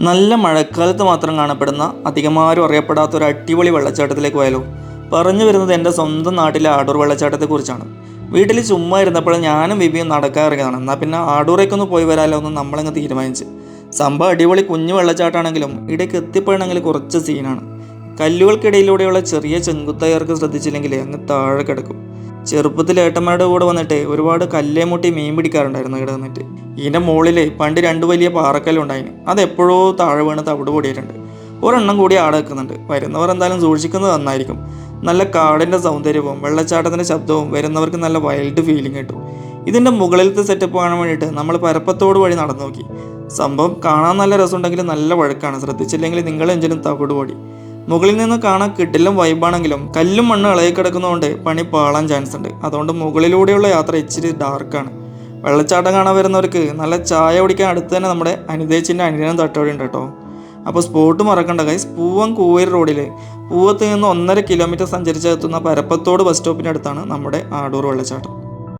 നല്ല മഴക്കാലത്ത് മാത്രം കാണപ്പെടുന്ന അധികമാരും അറിയപ്പെടാത്ത ഒരു അടിപൊളി വെള്ളച്ചാട്ടത്തിലേക്ക് പോയാലോ. പറഞ്ഞു വരുന്നത് എൻ്റെ സ്വന്തം നാട്ടിലെ ആടൂർ വെള്ളച്ചാട്ടത്തെക്കുറിച്ചാണ്. വീട്ടിൽ ചുമ്മാ ഇരുന്നപ്പോൾ ഞാനും ബിബിയും നടക്കാറിയതാണ്. എന്നാൽ പിന്നെ ആടൂരേക്കൊന്ന് പോയി വരാമല്ലോ എന്ന് നമ്മളങ്ങ് തീരുമാനിച്ച്. സംഭവം അടിപൊളി കുഞ്ഞു വെള്ളച്ചാട്ടമാണെങ്കിലും ഇടയ്ക്ക് എത്തിപ്പെടണമെങ്കിൽ കുറച്ച് സീനാണ്. കല്ലുകൾക്കിടയിലൂടെയുള്ള ചെറിയ ചെങ്കുത്തയർക്ക് ശ്രദ്ധിച്ചില്ലെങ്കിൽ അങ്ങ് താഴെ കിടക്കും. ചെറുപ്പത്തിൽ ഏട്ടന്മാരുടെ കൂടെ വന്നിട്ട് ഒരുപാട് കല്ലേ മുട്ടി മീൻ പിടിക്കാറുണ്ടായിരുന്നു ഇവിടെ വന്നിട്ട്. ഇതിൻ്റെ മുകളിൽ പണ്ട് രണ്ട് വലിയ പാറക്കല്ലുണ്ടായിന്. അതെപ്പോഴോ താഴെ വീണ് തവിട് പൊടിയിട്ടുണ്ട്. ഒരെണ്ണം കൂടി ആടെ വെക്കുന്നുണ്ട്. വരുന്നവർ എന്തായാലും സൂക്ഷിക്കുന്നത് നന്നായിരിക്കും. നല്ല കാടിൻ്റെ സൗന്ദര്യവും വെള്ളച്ചാട്ടത്തിൻ്റെ ശബ്ദവും വരുന്നവർക്ക് നല്ല വൈൽഡ് ഫീലിംഗ് കിട്ടും. ഇതിൻ്റെ മുകളിലത്തെ സെറ്റപ്പ് കാണാൻ വേണ്ടിയിട്ട് നമ്മൾ പരപ്പത്തോട് വഴി നടന്നു നോക്കി. സംഭവം കാണാൻ നല്ല രസമുണ്ടെങ്കിലും നല്ല വഴക്കാണ്. ശ്രദ്ധിച്ചില്ലെങ്കിൽ നിങ്ങളെ എഞ്ചിനും തവിട് പൊടി. മുകളിൽ നിന്ന് കാണാൻ കിട്ടിലും വൈബാണെങ്കിലും കല്ലും മണ്ണും ഇളകി കിടക്കുന്നതുകൊണ്ട് പണി പാളാൻ ചാൻസ് ഉണ്ട്. അതുകൊണ്ട് മുകളിലൂടെയുള്ള യാത്ര ഇച്ചിരി ഡാർക്കാണ്. വെള്ളച്ചാട്ടം കാണാൻ വരുന്നവർക്ക് നല്ല ചായ കുടിക്കാൻ അടുത്ത് തന്നെ നമ്മുടെ അനിതേച്ചിൻ്റെ അനിയനും തട്ടോടി ഉണ്ട് കേട്ടോ. അപ്പോൾ സ്പോട്ട് മറക്കണ്ട ഗൈസ്. പൂവം കൂവേരി റോഡിൽ പൂവത്ത് നിന്ന് 1.5 കിലോമീറ്റർ സഞ്ചരിച്ചെത്തുന്ന പരപ്പത്തോട് ബസ് സ്റ്റോപ്പിൻ്റെ അടുത്താണ് നമ്മുടെ ആടൂർ വെള്ളച്ചാട്ടം.